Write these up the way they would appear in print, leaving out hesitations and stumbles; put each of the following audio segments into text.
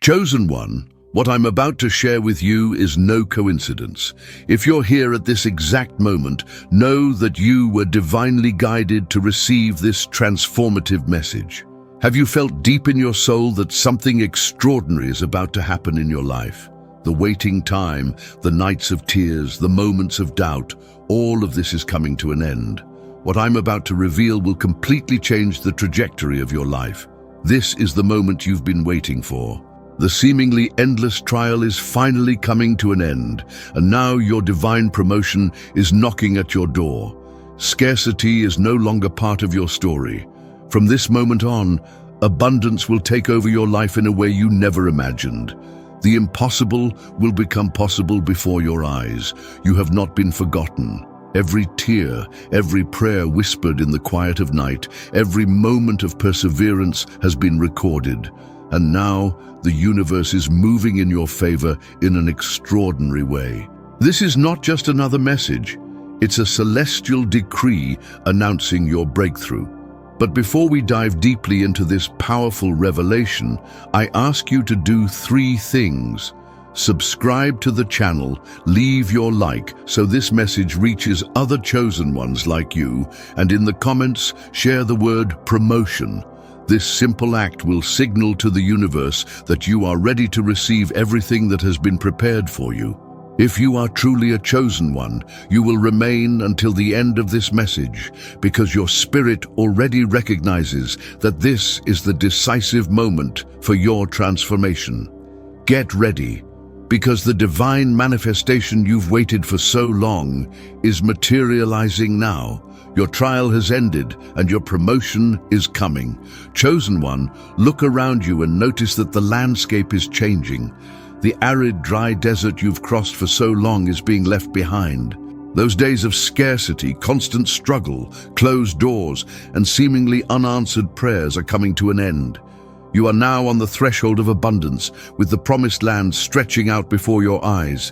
Chosen one, what I'm about to share with you is no coincidence. If you're here at this exact moment, know that you were divinely guided to receive this transformative message. Have you felt deep in your soul that something extraordinary is about to happen in your life? The waiting time, the nights of tears, the moments of doubt, all of this is coming to an end. What I'm about to reveal will completely change the trajectory of your life. This is the moment you've been waiting for. The seemingly endless trial is finally coming to an end, and now your divine promotion is knocking at your door. Scarcity is no longer part of your story. From this moment on, abundance will take over your life in a way you never imagined. The impossible will become possible before your eyes. You have not been forgotten. Every tear, every prayer whispered in the quiet of night, every moment of perseverance has been recorded. And now, the universe is moving in your favor in an extraordinary way. This is not just another message. It's a celestial decree announcing your breakthrough. But before we dive deeply into this powerful revelation, I ask you to do 3 things. Subscribe to the channel, leave your like so this message reaches other chosen ones like you, and in the comments, share the word promotion. This simple act will signal to the universe that you are ready to receive everything that has been prepared for you. If you are truly a chosen one, you will remain until the end of this message, because your spirit already recognizes that this is the decisive moment for your transformation. Get ready, because the divine manifestation you've waited for so long is materializing now. Your trial has ended and your promotion is coming. Chosen one, look around you and notice that the landscape is changing. The arid, dry desert you've crossed for so long is being left behind. Those days of scarcity, constant struggle, closed doors, and seemingly unanswered prayers are coming to an end. You are now on the threshold of abundance, with the promised land stretching out before your eyes.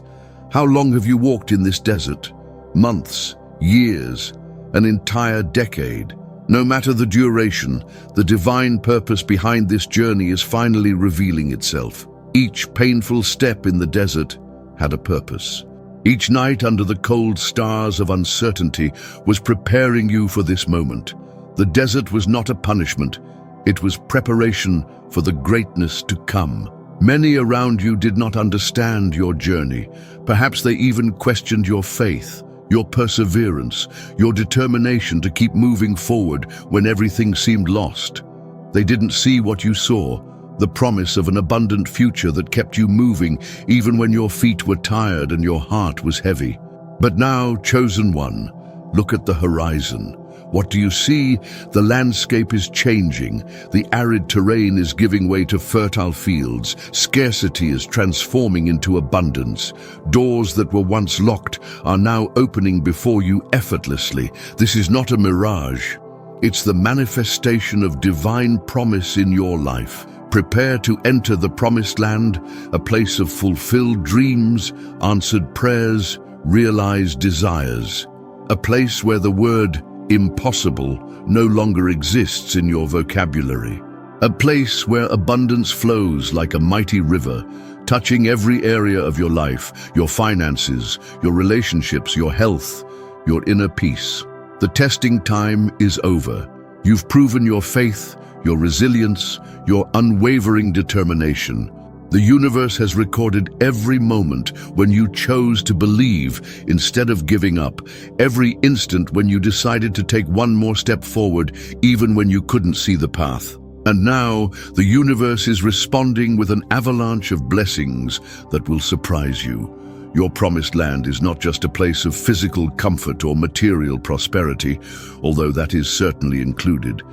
How long have you walked in this desert? Months, years, an entire decade. No matter the duration, the divine purpose behind this journey is finally revealing itself. Each painful step in the desert had a purpose. Each night under the cold stars of uncertainty was preparing you for this moment. The desert was not a punishment. It was preparation for the greatness to come. Many around you did not understand your journey. Perhaps they even questioned your faith, your perseverance, your determination to keep moving forward when everything seemed lost. They didn't see what you saw, the promise of an abundant future that kept you moving even when your feet were tired and your heart was heavy. But now, chosen one, look at the horizon. What do you see? The landscape is changing. The arid terrain is giving way to fertile fields. Scarcity is transforming into abundance. Doors that were once locked are now opening before you effortlessly. This is not a mirage. It's the manifestation of divine promise in your life. Prepare to enter the promised land, a place of fulfilled dreams, answered prayers, realized desires. A place where the word impossible no longer exists in your vocabulary. A place where abundance flows like a mighty river, touching every area of your life, your finances, your relationships, your health, your inner peace. The testing time is over. You've proven your faith, your resilience, your unwavering determination. The universe has recorded every moment when you chose to believe instead of giving up, every instant when you decided to take one more step forward even when you couldn't see the path. And now, the universe is responding with an avalanche of blessings that will surprise you. Your promised land is not just a place of physical comfort or material prosperity, although that is certainly included.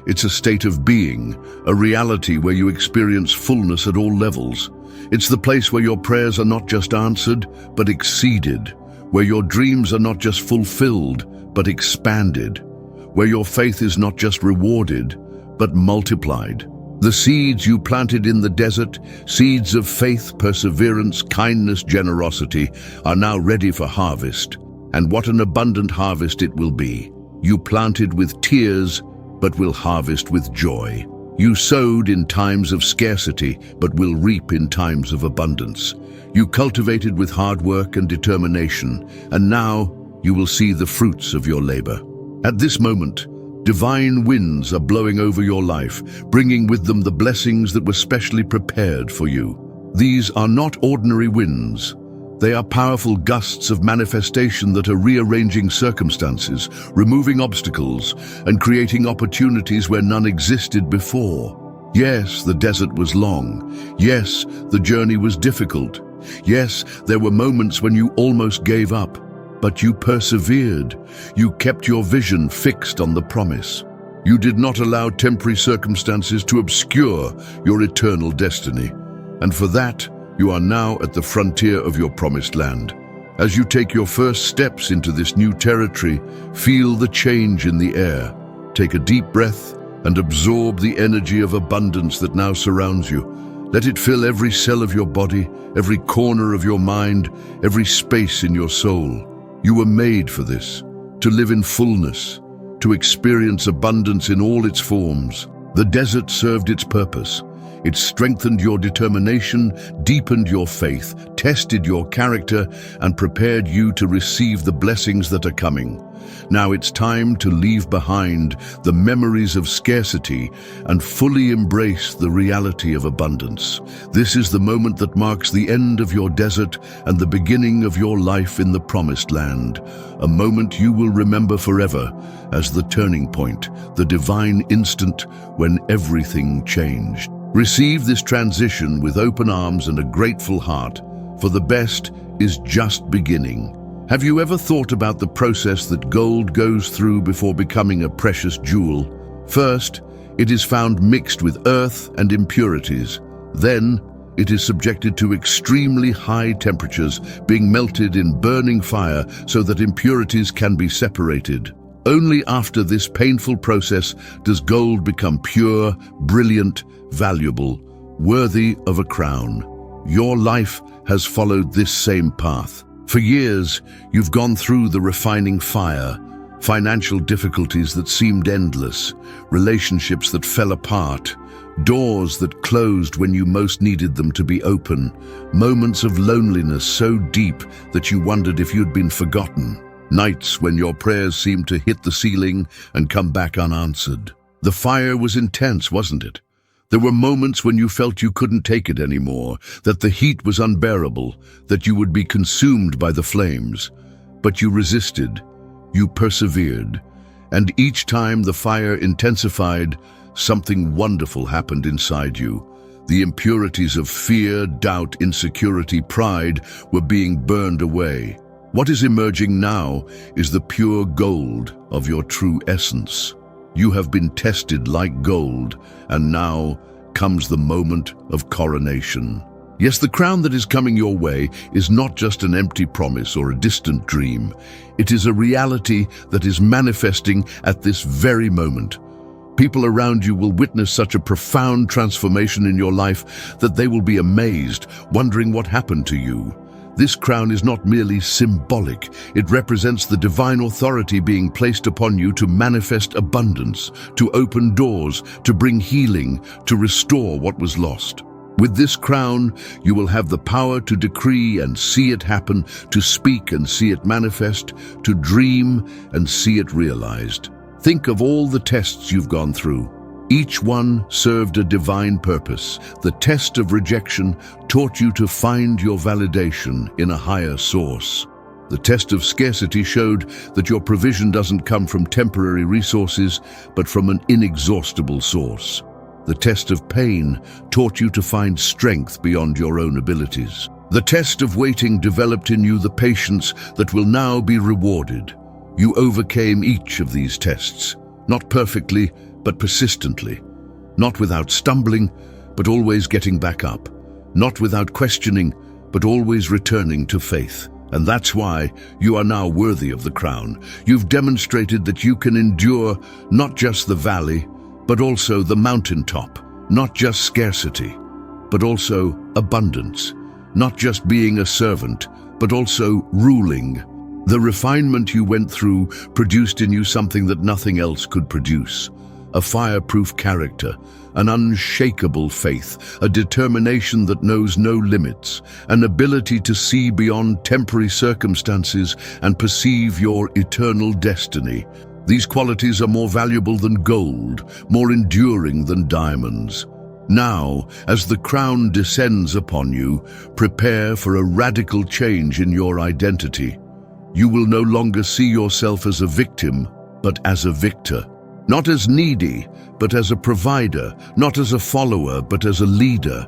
It's a state of being, a reality where you experience fullness at all levels. It's the place where your prayers are not just answered, but exceeded, where your dreams are not just fulfilled, but expanded, where your faith is not just rewarded, but multiplied. The seeds you planted in the desert, seeds of faith, perseverance, kindness, generosity, are now ready for harvest. And what an abundant harvest it will be. You planted with tears, but will harvest with joy. You sowed in times of scarcity, but will reap in times of abundance. You cultivated with hard work and determination, and now you will see the fruits of your labor. At this moment, divine winds are blowing over your life, bringing with them the blessings that were specially prepared for you. These are not ordinary winds. They are powerful gusts of manifestation that are rearranging circumstances, removing obstacles, and creating opportunities where none existed before. Yes, the desert was long. Yes, the journey was difficult. Yes, there were moments when you almost gave up. But you persevered. You kept your vision fixed on the promise. You did not allow temporary circumstances to obscure your eternal destiny. And for that, you are now at the frontier of your promised land. As you take your first steps into this new territory, feel the change in the air. Take a deep breath and absorb the energy of abundance that now surrounds you. Let it fill every cell of your body, every corner of your mind, every space in your soul. You were made for this, to live in fullness, to experience abundance in all its forms. The desert served its purpose. It strengthened your determination, deepened your faith, tested your character, and prepared you to receive the blessings that are coming. Now it's time to leave behind the memories of scarcity and fully embrace the reality of abundance. This is the moment that marks the end of your desert and the beginning of your life in the promised land. A moment you will remember forever as the turning point, the divine instant when everything changed. Receive this transition with open arms and a grateful heart, for the best is just beginning. Have you ever thought about the process that gold goes through before becoming a precious jewel? First, it is found mixed with earth and impurities. Then, it is subjected to extremely high temperatures, being melted in burning fire so that impurities can be separated. Only after this painful process does gold become pure, brilliant, valuable, worthy of a crown. Your life has followed this same path. For years, you've gone through the refining fire, financial difficulties that seemed endless, relationships that fell apart, doors that closed when you most needed them to be open, moments of loneliness so deep that you wondered if you'd been forgotten, nights when your prayers seemed to hit the ceiling and come back unanswered. The fire was intense, wasn't it? There were moments when you felt you couldn't take it anymore, that the heat was unbearable, that you would be consumed by the flames. But you resisted, you persevered, and each time the fire intensified, something wonderful happened inside you. The impurities of fear, doubt, insecurity, pride were being burned away. What is emerging now is the pure gold of your true essence. You have been tested like gold, and now comes the moment of coronation. Yes, the crown that is coming your way is not just an empty promise or a distant dream. It is a reality that is manifesting at this very moment. People around you will witness such a profound transformation in your life that they will be amazed, wondering what happened to you. This crown is not merely symbolic. It represents the divine authority being placed upon you to manifest abundance, to open doors, to bring healing, to restore what was lost. With this crown, you will have the power to decree and see it happen, to speak and see it manifest, to dream and see it realized. Think of all the tests you've gone through. Each one served a divine purpose. The test of rejection taught you to find your validation in a higher source. The test of scarcity showed that your provision doesn't come from temporary resources, but from an inexhaustible source. The test of pain taught you to find strength beyond your own abilities. The test of waiting developed in you the patience that will now be rewarded. You overcame each of these tests, not perfectly, but persistently, not without stumbling, but always getting back up, not without questioning, but always returning to faith. And that's why you are now worthy of the crown. You've demonstrated that you can endure not just the valley, but also the mountaintop, not just scarcity, but also abundance, not just being a servant, but also ruling. The refinement you went through produced in you something that nothing else could produce. a fireproof character, an unshakable faith, a determination that knows no limits, an ability to see beyond temporary circumstances and perceive your eternal destiny. These qualities are more valuable than gold, more enduring than diamonds. Now, as the crown descends upon you, prepare for a radical change in your identity. You will no longer see yourself as a victim, but as a victor. Not as needy, but as a provider. Not as a follower, but as a leader.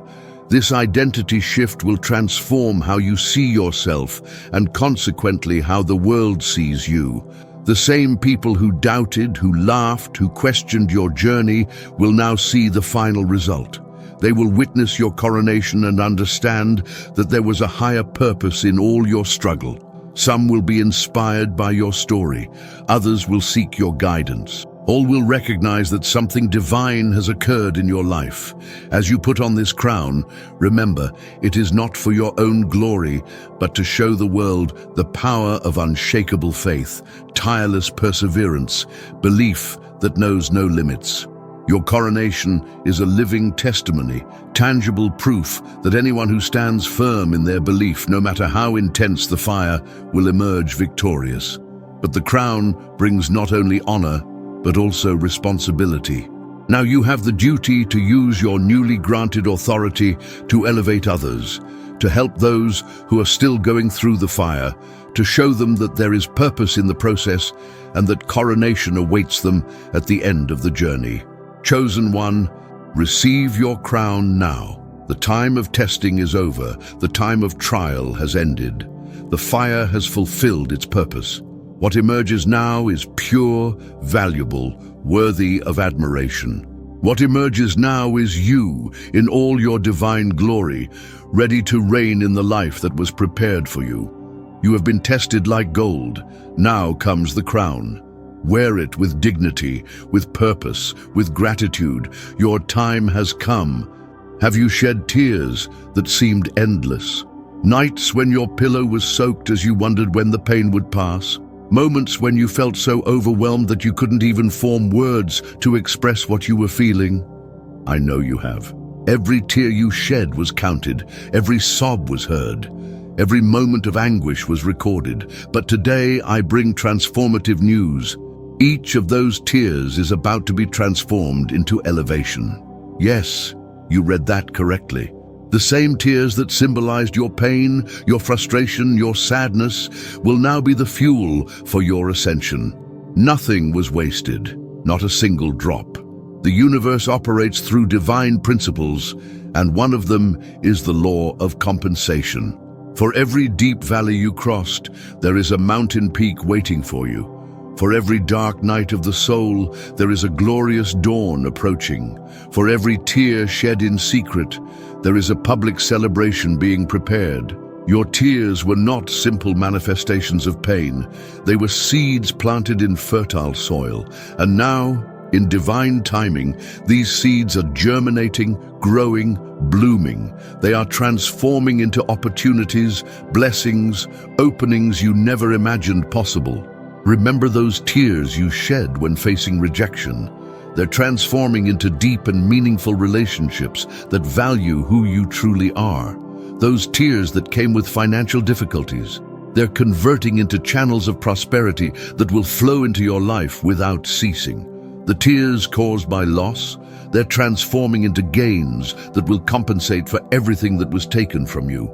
This identity shift will transform how you see yourself and consequently how the world sees you. The same people who doubted, who laughed, who questioned your journey will now see the final result. They will witness your coronation and understand that there was a higher purpose in all your struggle. Some will be inspired by your story. Others will seek your guidance. All will recognize that something divine has occurred in your life. As you put on this crown, remember, it is not for your own glory, but to show the world the power of unshakable faith, tireless perseverance, belief that knows no limits. Your coronation is a living testimony, tangible proof that anyone who stands firm in their belief, no matter how intense the fire, will emerge victorious. But the crown brings not only honor, but also responsibility. Now you have the duty to use your newly granted authority to elevate others, to help those who are still going through the fire, to show them that there is purpose in the process and that coronation awaits them at the end of the journey. Chosen one, receive your crown now. The time of testing is over. The time of trial has ended. The fire has fulfilled its purpose. What emerges now is pure, valuable, worthy of admiration. What emerges now is you, in all your divine glory, ready to reign in the life that was prepared for you. You have been tested like gold. Now comes the crown. Wear it with dignity, with purpose, with gratitude. Your time has come. Have you shed tears that seemed endless? Nights when your pillow was soaked as you wondered when the pain would pass? Moments when you felt so overwhelmed that you couldn't even form words to express what you were feeling? I know you have. Every tear you shed was counted. Every sob was heard. Every moment of anguish was recorded. But today I bring transformative news. Each of those tears is about to be transformed into elevation. Yes, you read that correctly. The same tears that symbolized your pain, your frustration, your sadness will now be the fuel for your ascension. Nothing was wasted, not a single drop. The universe operates through divine principles, and one of them is the law of compensation. For every deep valley you crossed, there is a mountain peak waiting for you. For every dark night of the soul, there is a glorious dawn approaching. For every tear shed in secret, there is a public celebration being prepared. Your tears were not simple manifestations of pain. They were seeds planted in fertile soil. And now, in divine timing, these seeds are germinating, growing, blooming. They are transforming into opportunities, blessings, openings you never imagined possible. Remember those tears you shed when facing rejection. They're transforming into deep and meaningful relationships that value who you truly are. Those tears that came with financial difficulties, they're converting into channels of prosperity that will flow into your life without ceasing. The tears caused by loss, they're transforming into gains that will compensate for everything that was taken from you.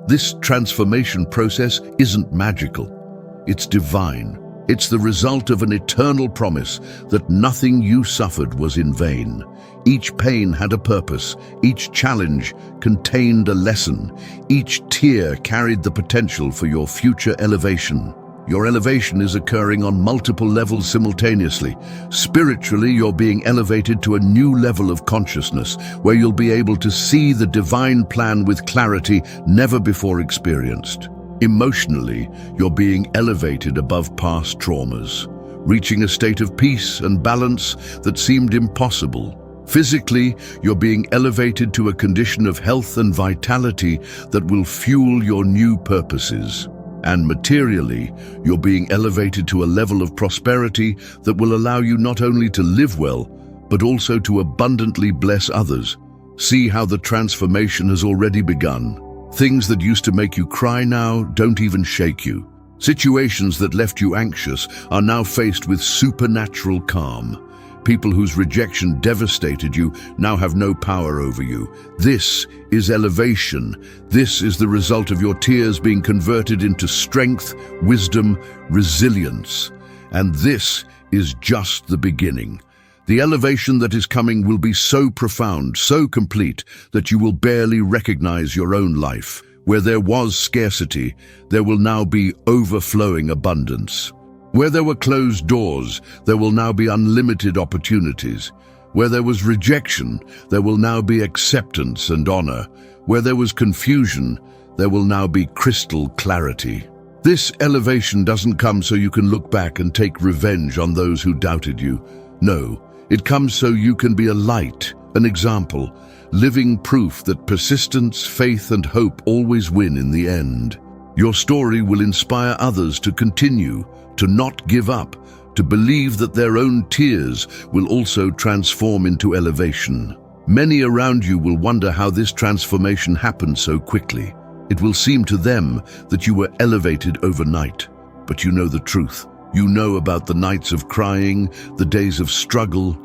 This transformation process isn't magical, it's divine. It's the result of an eternal promise that nothing you suffered was in vain. Each pain had a purpose. Each challenge contained a lesson. Each tear carried the potential for your future elevation. Your elevation is occurring on multiple levels simultaneously. Spiritually, you're being elevated to a new level of consciousness, where you'll be able to see the divine plan with clarity never before experienced. Emotionally, you're being elevated above past traumas, reaching a state of peace and balance that seemed impossible. Physically, you're being elevated to a condition of health and vitality that will fuel your new purposes. And materially, you're being elevated to a level of prosperity that will allow you not only to live well, but also to abundantly bless others. See how the transformation has already begun. Things that used to make you cry now don't even shake you. Situations that left you anxious are now faced with supernatural calm. People whose rejection devastated you now have no power over you. This is elevation. This is the result of your tears being converted into strength, wisdom, resilience. And this is just the beginning. The elevation that is coming will be so profound, so complete, that you will barely recognize your own life. Where there was scarcity, there will now be overflowing abundance. Where there were closed doors, there will now be unlimited opportunities. Where there was rejection, there will now be acceptance and honor. Where there was confusion, there will now be crystal clarity. This elevation doesn't come so you can look back and take revenge on those who doubted you. No, it comes so you can be a light, an example, living proof that persistence, faith, and hope always win in the end. Your story will inspire others to continue, to not give up, to believe that their own tears will also transform into elevation. Many around you will wonder how this transformation happened so quickly. It will seem to them that you were elevated overnight, but you know the truth. You know about the nights of crying, the days of struggle,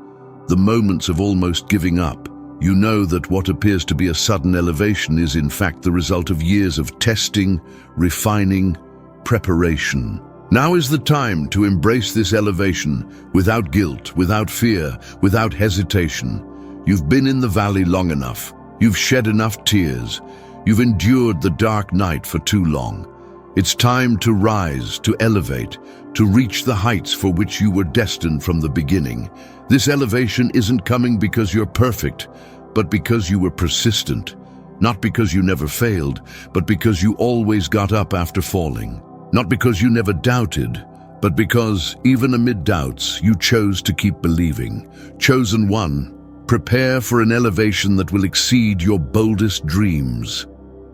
the moments of almost giving up. You know that what appears to be a sudden elevation is in fact the result of years of testing, refining, preparation. Now is the time to embrace this elevation without guilt, without fear, without hesitation. You've been in the valley long enough. You've shed enough tears. You've endured the dark night for too long. It's time to rise, to elevate, to reach the heights for which you were destined from the beginning. This elevation isn't coming because you're perfect, but because you were persistent. Not because you never failed, but because you always got up after falling. Not because you never doubted, but because, even amid doubts, you chose to keep believing. Chosen one, prepare for an elevation that will exceed your boldest dreams.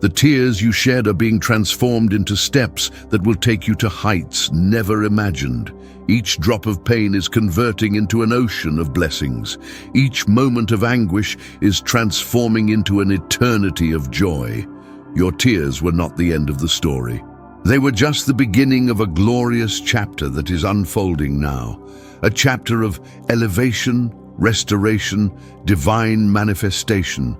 The tears you shed are being transformed into steps that will take you to heights never imagined. Each drop of pain is converting into an ocean of blessings. Each moment of anguish is transforming into an eternity of joy. Your tears were not the end of the story. They were just the beginning of a glorious chapter that is unfolding now. A chapter of elevation, restoration, divine manifestation.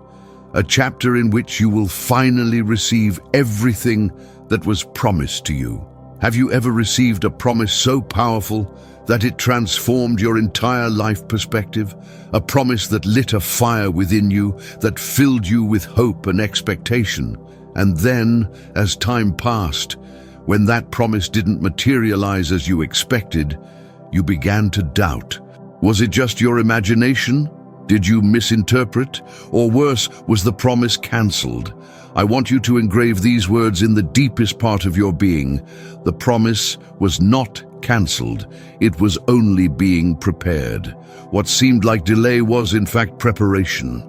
A chapter in which you will finally receive everything that was promised to you. Have you ever received a promise so powerful that it transformed your entire life perspective? A promise that lit a fire within you, that filled you with hope and expectation. And then, as time passed, when that promise didn't materialize as you expected, you began to doubt. Was it just your imagination? Did you misinterpret? Or worse, was the promise cancelled? I want you to engrave these words in the deepest part of your being. The promise was not cancelled. It was only being prepared. What seemed like delay was in fact preparation.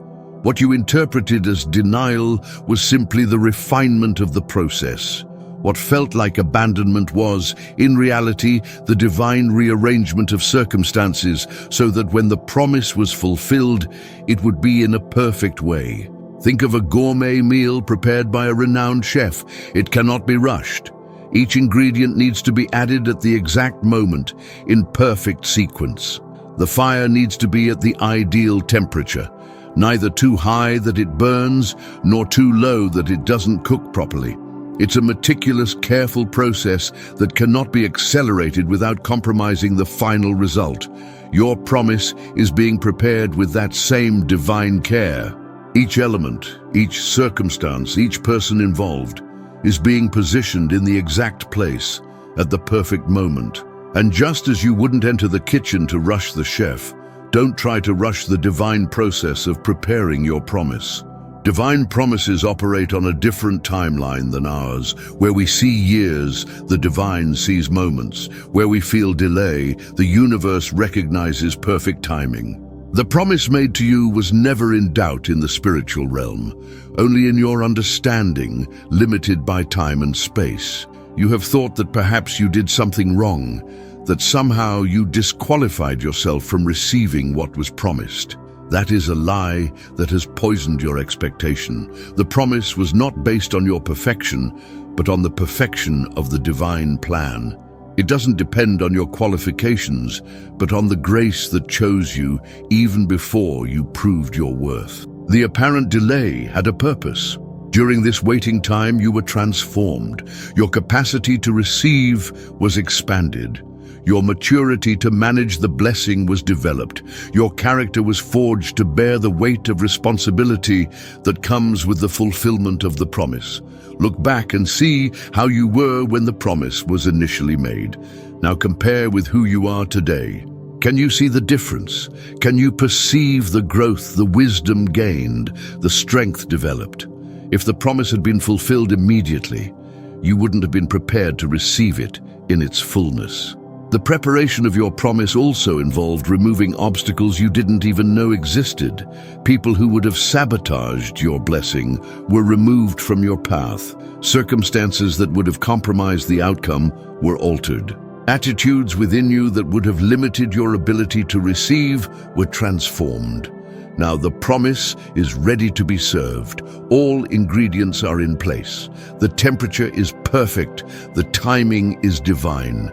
What you interpreted as denial was simply the refinement of the process. What felt like abandonment was, in reality, the divine rearrangement of circumstances so that when the promise was fulfilled, it would be in a perfect way. Think of a gourmet meal prepared by a renowned chef. It cannot be rushed. Each ingredient needs to be added at the exact moment, in perfect sequence. The fire needs to be at the ideal temperature, neither too high that it burns, nor too low that it doesn't cook properly. It's a meticulous, careful process that cannot be accelerated without compromising the final result. Your promise is being prepared with that same divine care. Each element, each circumstance, each person involved is being positioned in the exact place at the perfect moment. And just as you wouldn't enter the kitchen to rush the chef, don't try to rush the divine process of preparing your promise. Divine promises operate on a different timeline than ours. Where we see years, the divine sees moments. Where we feel delay, the universe recognizes perfect timing. The promise made to you was never in doubt in the spiritual realm, only in your understanding, limited by time and space. You have thought that perhaps you did something wrong, that somehow you disqualified yourself from receiving what was promised. That is a lie that has poisoned your expectation. The promise was not based on your perfection, but on the perfection of the divine plan. It doesn't depend on your qualifications, but on the grace that chose you even before you proved your worth. The apparent delay had a purpose. During this waiting time, you were transformed. Your capacity to receive was expanded. Your maturity to manage the blessing was developed. Your character was forged to bear the weight of responsibility that comes with the fulfillment of the promise. Look back and see how you were when the promise was initially made. Now compare with who you are today. Can you see the difference? Can you perceive the growth, the wisdom gained, the strength developed? If the promise had been fulfilled immediately, you wouldn't have been prepared to receive it in its fullness. The preparation of your promise also involved removing obstacles you didn't even know existed. People who would have sabotaged your blessing were removed from your path. Circumstances that would have compromised the outcome were altered. Attitudes within you that would have limited your ability to receive were transformed. Now the promise is ready to be served. All ingredients are in place. The temperature is perfect. The timing is divine.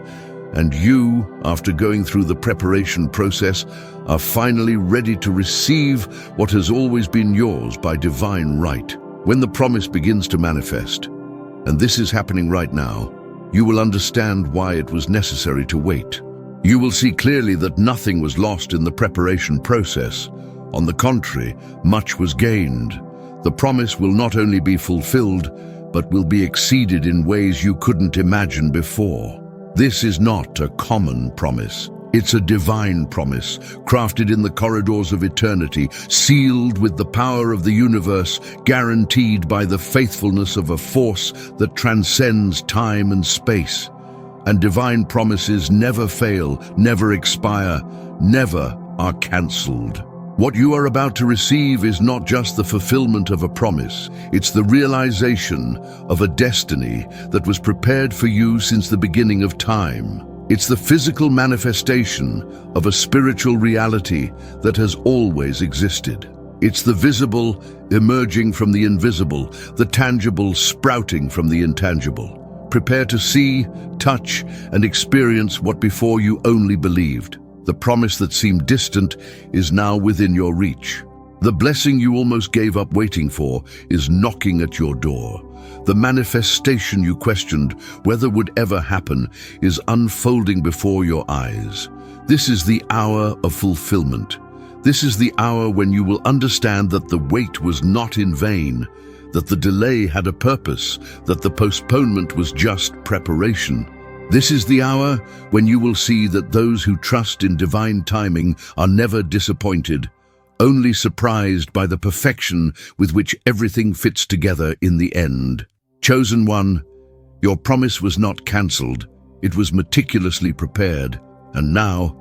And you, after going through the preparation process, are finally ready to receive what has always been yours by divine right. When the promise begins to manifest, and this is happening right now, you will understand why it was necessary to wait. You will see clearly that nothing was lost in the preparation process. On the contrary, much was gained. The promise will not only be fulfilled, but will be exceeded in ways you couldn't imagine before. This is not a common promise. It's a divine promise, crafted in the corridors of eternity, sealed with the power of the universe, guaranteed by the faithfulness of a force that transcends time and space. And divine promises never fail, never expire, never are cancelled. What you are about to receive is not just the fulfillment of a promise, it's the realization of a destiny that was prepared for you since the beginning of time. It's the physical manifestation of a spiritual reality that has always existed. It's the visible emerging from the invisible, the tangible sprouting from the intangible. Prepare to see, touch, and experience what before you only believed. The promise that seemed distant is now within your reach. The blessing you almost gave up waiting for is knocking at your door. The manifestation you questioned whether would ever happen is unfolding before your eyes. This is the hour of fulfillment. This is the hour when you will understand that the wait was not in vain, that the delay had a purpose, that the postponement was just preparation. This is the hour when you will see that those who trust in divine timing are never disappointed, only surprised by the perfection with which everything fits together in the end. Chosen one, your promise was not cancelled, it was meticulously prepared, and now,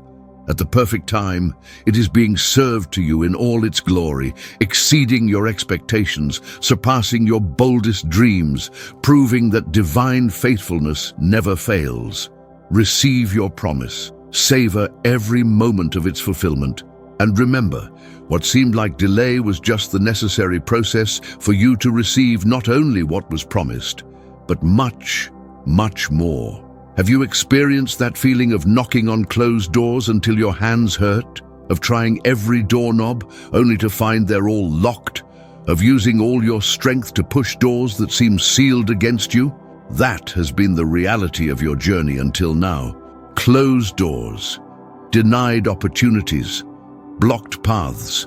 at the perfect time, it is being served to you in all its glory, exceeding your expectations, surpassing your boldest dreams, proving that divine faithfulness never fails. Receive your promise, savor every moment of its fulfillment, and remember, what seemed like delay was just the necessary process for you to receive not only what was promised, but much, much more. Have you experienced that feeling of knocking on closed doors until your hands hurt? Of trying every doorknob only to find they're all locked? Of using all your strength to push doors that seem sealed against you? That has been the reality of your journey until now. Closed doors, denied opportunities, blocked paths,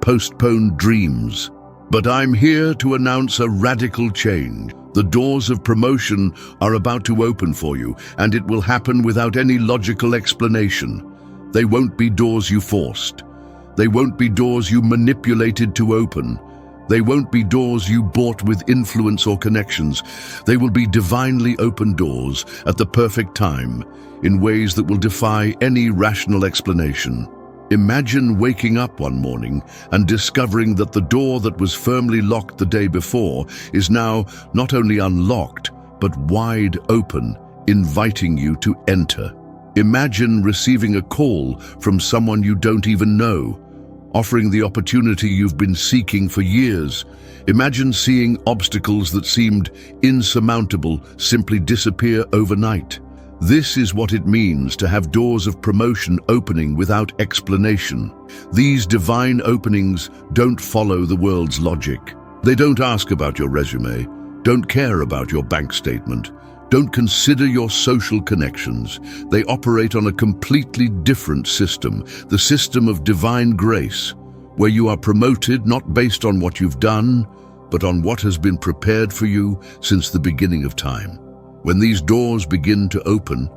postponed dreams. But I'm here to announce a radical change. The doors of promotion are about to open for you, and it will happen without any logical explanation. They won't be doors you forced. They won't be doors you manipulated to open. They won't be doors you bought with influence or connections. They will be divinely open doors at the perfect time, in ways that will defy any rational explanation. Imagine waking up one morning and discovering that the door that was firmly locked the day before is now not only unlocked, but wide open, inviting you to enter. Imagine receiving a call from someone you don't even know, offering the opportunity you've been seeking for years. Imagine seeing obstacles that seemed insurmountable simply disappear overnight. This is what it means to have doors of promotion opening without explanation. These divine openings don't follow the world's logic. They don't ask about your resume, don't care about your bank statement, don't consider your social connections. They operate on a completely different system, the system of divine grace, where you are promoted not based on what you've done, but on what has been prepared for you since the beginning of time. When these doors begin to open,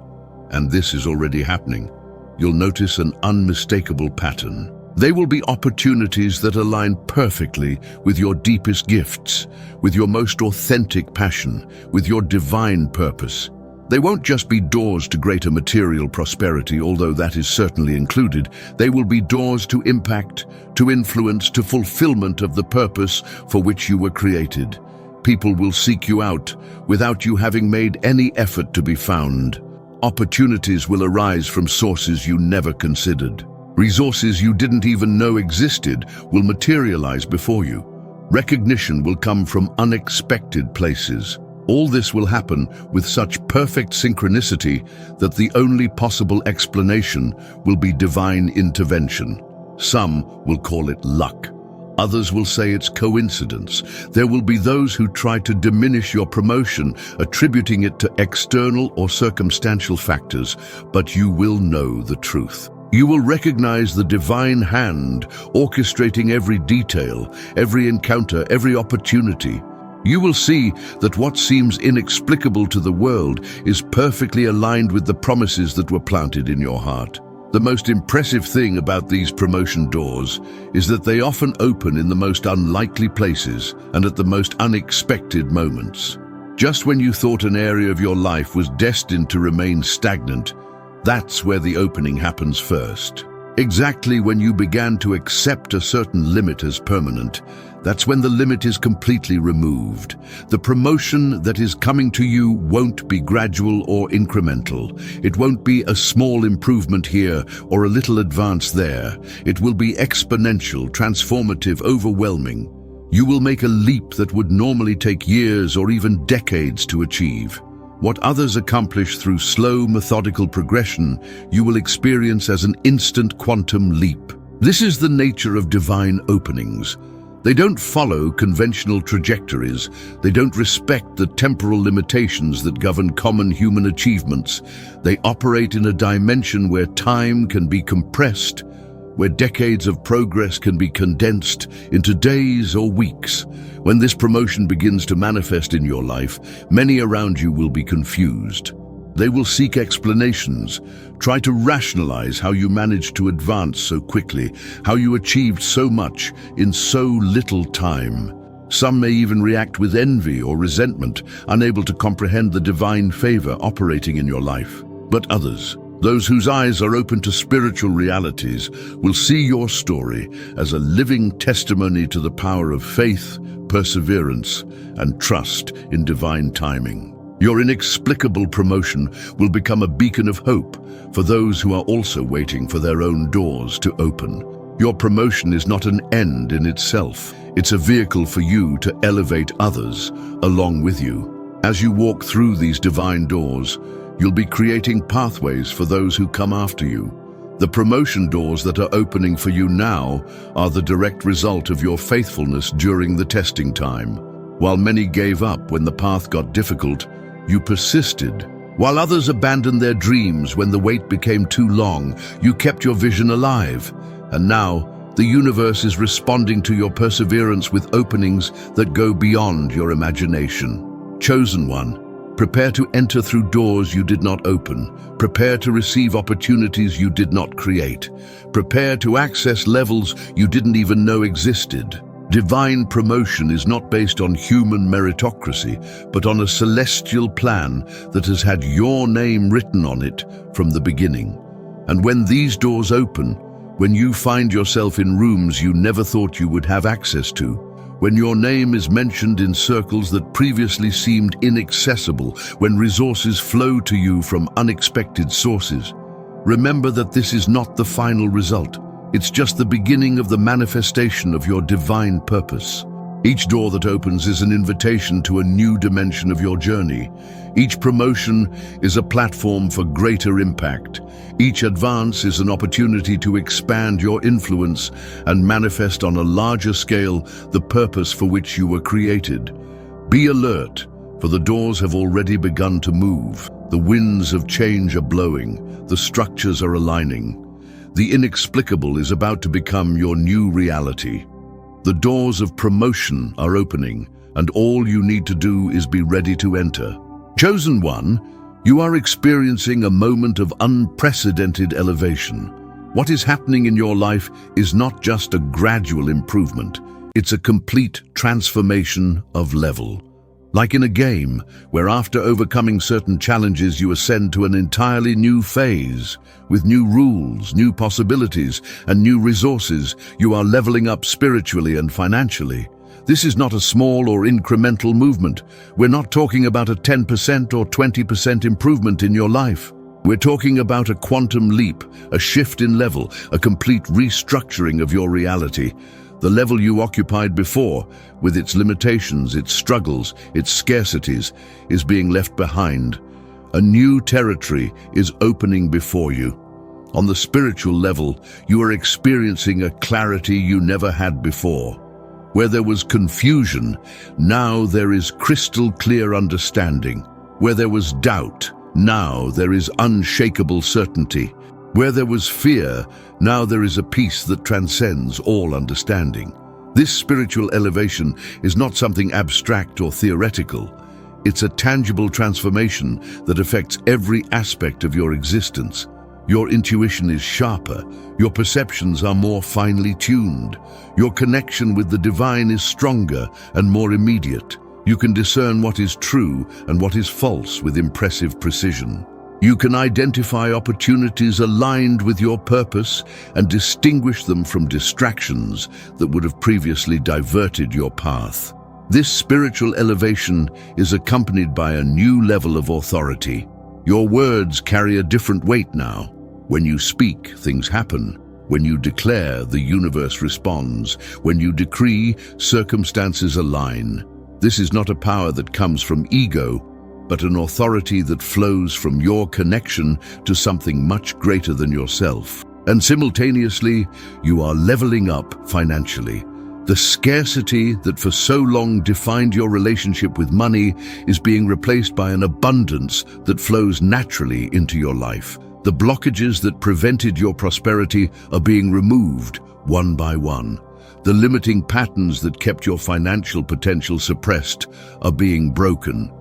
and this is already happening, you'll notice an unmistakable pattern. They will be opportunities that align perfectly with your deepest gifts, with your most authentic passion, with your divine purpose. They won't just be doors to greater material prosperity, although that is certainly included. They will be doors to impact, to influence, to fulfillment of the purpose for which you were created. People will seek you out without you having made any effort to be found. Opportunities will arise from sources you never considered. Resources you didn't even know existed will materialize before you. Recognition will come from unexpected places. All this will happen with such perfect synchronicity that the only possible explanation will be divine intervention. Some will call it luck. Others will say it's coincidence. There will be those who try to diminish your promotion, attributing it to external or circumstantial factors, but you will know the truth. You will recognize the divine hand orchestrating every detail, every encounter, every opportunity. You will see that what seems inexplicable to the world is perfectly aligned with the promises that were planted in your heart. The most impressive thing about these promotion doors is that they often open in the most unlikely places and at the most unexpected moments. Just when you thought an area of your life was destined to remain stagnant, that's where the opening happens first. Exactly when you began to accept a certain limit as permanent, that's when the limit is completely removed. The promotion that is coming to you won't be gradual or incremental. It won't be a small improvement here or a little advance there. It will be exponential, transformative, overwhelming. You will make a leap that would normally take years or even decades to achieve. What others accomplish through slow, methodical progression, you will experience as an instant quantum leap. This is the nature of divine openings. They don't follow conventional trajectories. They don't respect the temporal limitations that govern common human achievements. They operate in a dimension where time can be compressed, where decades of progress can be condensed into days or weeks. When this promotion begins to manifest in your life, many around you will be confused. They will seek explanations, try to rationalize how you managed to advance so quickly, how you achieved so much in so little time. Some may even react with envy or resentment, unable to comprehend the divine favor operating in your life. But others, those whose eyes are open to spiritual realities, will see your story as a living testimony to the power of faith, perseverance, and trust in divine timing. Your inexplicable promotion will become a beacon of hope for those who are also waiting for their own doors to open. Your promotion is not an end in itself. It's a vehicle for you to elevate others along with you. As you walk through these divine doors, you'll be creating pathways for those who come after you. The promotion doors that are opening for you now are the direct result of your faithfulness during the testing time. While many gave up when the path got difficult, you persisted. While others abandoned their dreams when the wait became too long, you kept your vision alive. And now, the universe is responding to your perseverance with openings that go beyond your imagination. Chosen one, prepare to enter through doors you did not open. Prepare to receive opportunities you did not create. Prepare to access levels you didn't even know existed. Divine promotion is not based on human meritocracy, but on a celestial plan that has had your name written on it from the beginning. And when these doors open, when you find yourself in rooms you never thought you would have access to, when your name is mentioned in circles that previously seemed inaccessible, when resources flow to you from unexpected sources, remember that this is not the final result. It's just the beginning of the manifestation of your divine purpose. Each door that opens is an invitation to a new dimension of your journey. Each promotion is a platform for greater impact. Each advance is an opportunity to expand your influence and manifest on a larger scale the purpose for which you were created. Be alert, for the doors have already begun to move. The winds of change are blowing. The structures are aligning. The inexplicable is about to become your new reality. The doors of promotion are opening, and all you need to do is be ready to enter. Chosen one, you are experiencing a moment of unprecedented elevation. What is happening in your life is not just a gradual improvement, it's a complete transformation of level. Like in a game, where after overcoming certain challenges you ascend to an entirely new phase. With new rules, new possibilities, and new resources, you are leveling up spiritually and financially. This is not a small or incremental movement. We're not talking about a 10% or 20% improvement in your life. We're talking about a quantum leap, a shift in level, a complete restructuring of your reality. The level you occupied before, with its limitations, its struggles, its scarcities, is being left behind. A new territory is opening before you. On the spiritual level, you are experiencing a clarity you never had before. Where there was confusion, now there is crystal clear understanding. Where there was doubt, now there is unshakable certainty. Where there was fear, now there is a peace that transcends all understanding. This spiritual elevation is not something abstract or theoretical. It's a tangible transformation that affects every aspect of your existence. Your intuition is sharper, your perceptions are more finely tuned, your connection with the divine is stronger and more immediate. You can discern what is true and what is false with impressive precision. You can identify opportunities aligned with your purpose and distinguish them from distractions that would have previously diverted your path. This spiritual elevation is accompanied by a new level of authority. Your words carry a different weight now. When you speak, things happen. When you declare, the universe responds. When you decree, circumstances align. This is not a power that comes from ego, but an authority that flows from your connection to something much greater than yourself. And simultaneously, you are leveling up financially. The scarcity that for so long defined your relationship with money is being replaced by an abundance that flows naturally into your life. The blockages that prevented your prosperity are being removed one by one. The limiting patterns that kept your financial potential suppressed are being broken.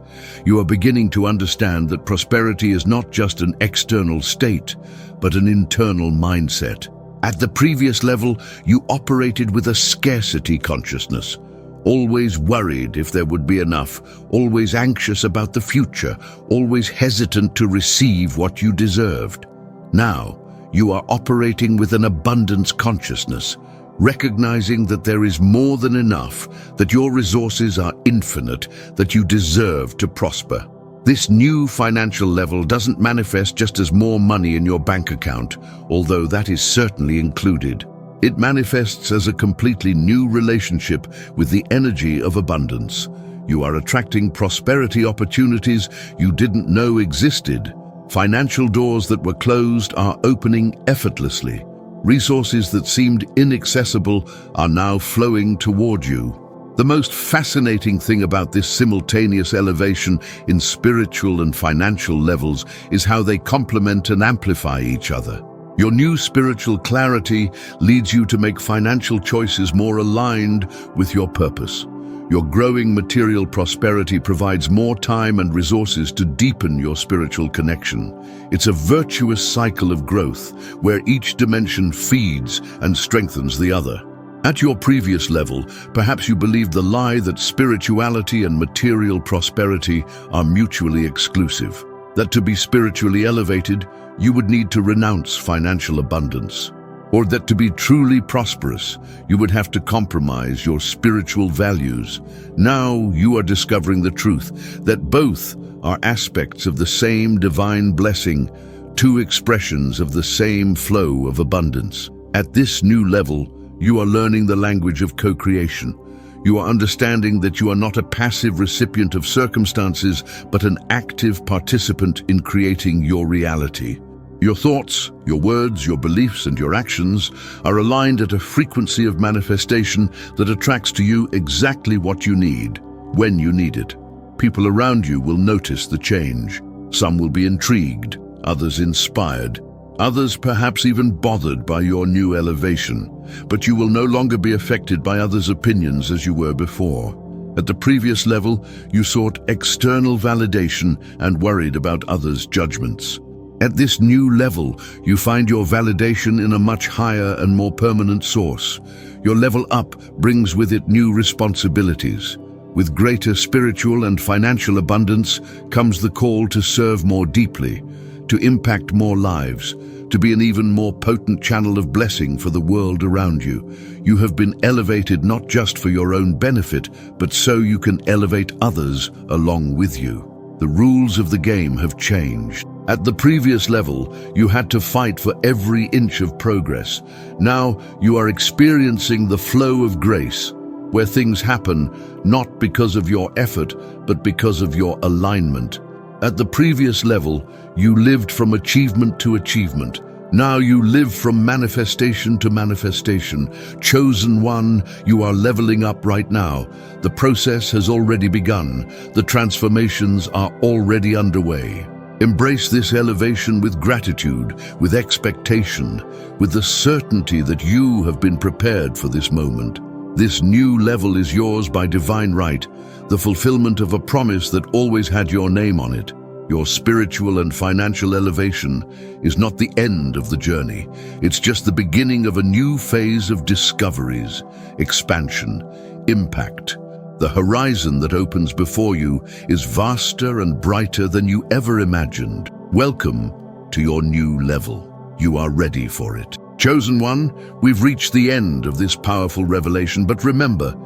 You are beginning to understand that prosperity is not just an external state, but an internal mindset. At the previous level, you operated with a scarcity consciousness, always worried if there would be enough, always anxious about the future, always hesitant to receive what you deserved. Now, you are operating with an abundance consciousness, recognizing that there is more than enough, that your resources are infinite, that you deserve to prosper. This new financial level doesn't manifest just as more money in your bank account, although that is certainly included. It manifests as a completely new relationship with the energy of abundance. You are attracting prosperity opportunities you didn't know existed. Financial doors that were closed are opening effortlessly. Resources that seemed inaccessible are now flowing toward you. The most fascinating thing about this simultaneous elevation in spiritual and financial levels is how they complement and amplify each other. Your new spiritual clarity leads you to make financial choices more aligned with your purpose. Your growing material prosperity provides more time and resources to deepen your spiritual connection. It's a virtuous cycle of growth where each dimension feeds and strengthens the other. At your previous level, perhaps you believed the lie that spirituality and material prosperity are mutually exclusive. That to be spiritually elevated, you would need to renounce financial abundance. Or that to be truly prosperous, you would have to compromise your spiritual values. Now you are discovering the truth, that both are aspects of the same divine blessing. two expressions of the same flow of abundance. At this new level, you are learning the language of co-creation. You are understanding that you are not a passive recipient of circumstances, but an active participant in creating your reality. Your thoughts, your words, your beliefs, and your actions are aligned at a frequency of manifestation that attracts to you exactly what you need, when you need it. People around you will notice the change. Some will be intrigued, others inspired, others perhaps even bothered by your new elevation. But you will no longer be affected by others' opinions as you were before. At the previous level, you sought external validation and worried about others' judgments. At this new level, you find your validation in a much higher and more permanent source. Your level up brings with it new responsibilities. With greater spiritual and financial abundance comes the call to serve more deeply, to impact more lives, to be an even more potent channel of blessing for the world around you. You have been elevated not just for your own benefit, but so you can elevate others along with you. The rules of the game have changed. At the previous level, you had to fight for every inch of progress. Now you are experiencing the flow of grace, where things happen not because of your effort, but because of your alignment. At the previous level, you lived from achievement to achievement. Now you live from manifestation to manifestation. Chosen one, you are leveling up right now. The process has already begun. The transformations are already underway. Embrace this elevation with gratitude, with expectation, with the certainty that you have been prepared for this moment. This new level is yours by divine right, the fulfillment of a promise that always had your name on it. Your spiritual and financial elevation is not the end of the journey. It's just the beginning of a new phase of discoveries, expansion, impact. The horizon that opens before you is vaster and brighter than you ever imagined. Welcome to your new level. You are ready for it. Chosen one, we've reached the end of this powerful revelation, but remember,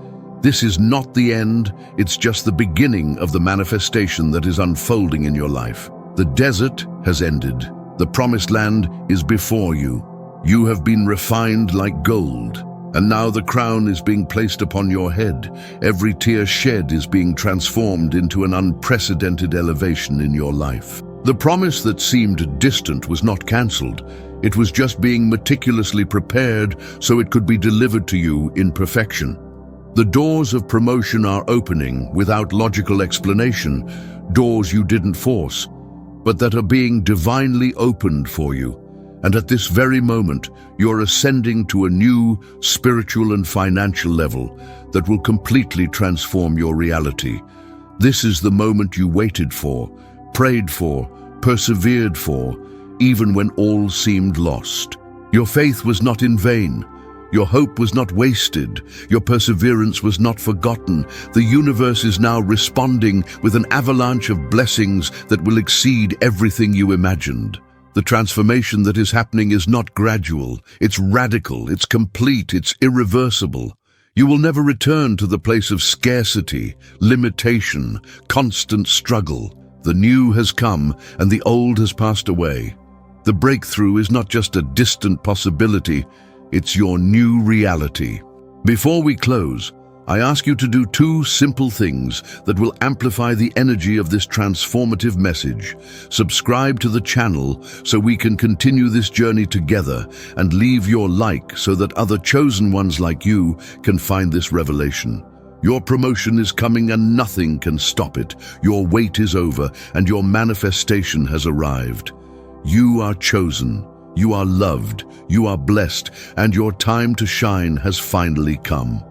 this is not the end, it's just the beginning of the manifestation that is unfolding in your life. The desert has ended. The promised land is before you. You have been refined like gold, and now the crown is being placed upon your head. Every tear shed is being transformed into an unprecedented elevation in your life. The promise that seemed distant was not cancelled. It was just being meticulously prepared so it could be delivered to you in perfection. The doors of promotion are opening without logical explanation, doors you didn't force, but that are being divinely opened for you. And at this very moment, you're ascending to a new spiritual and financial level that will completely transform your reality. This is the moment you waited for, prayed for, persevered for, even when all seemed lost. Your faith was not in vain. Your hope was not wasted. Your perseverance was not forgotten. The universe is now responding with an avalanche of blessings that will exceed everything you imagined. The transformation that is happening is not gradual. It's radical, it's complete, it's irreversible. You will never return to the place of scarcity, limitation, constant struggle. The new has come and the old has passed away. The breakthrough is not just a distant possibility, it's your new reality. Before we close, I ask you to do two simple things that will amplify the energy of this transformative message. Subscribe to the channel so we can continue this journey together, and leave your like so that other chosen ones like you can find this revelation. Your promotion is coming and nothing can stop it. Your wait is over and your manifestation has arrived. You are chosen. You are loved, you are blessed, and your time to shine has finally come.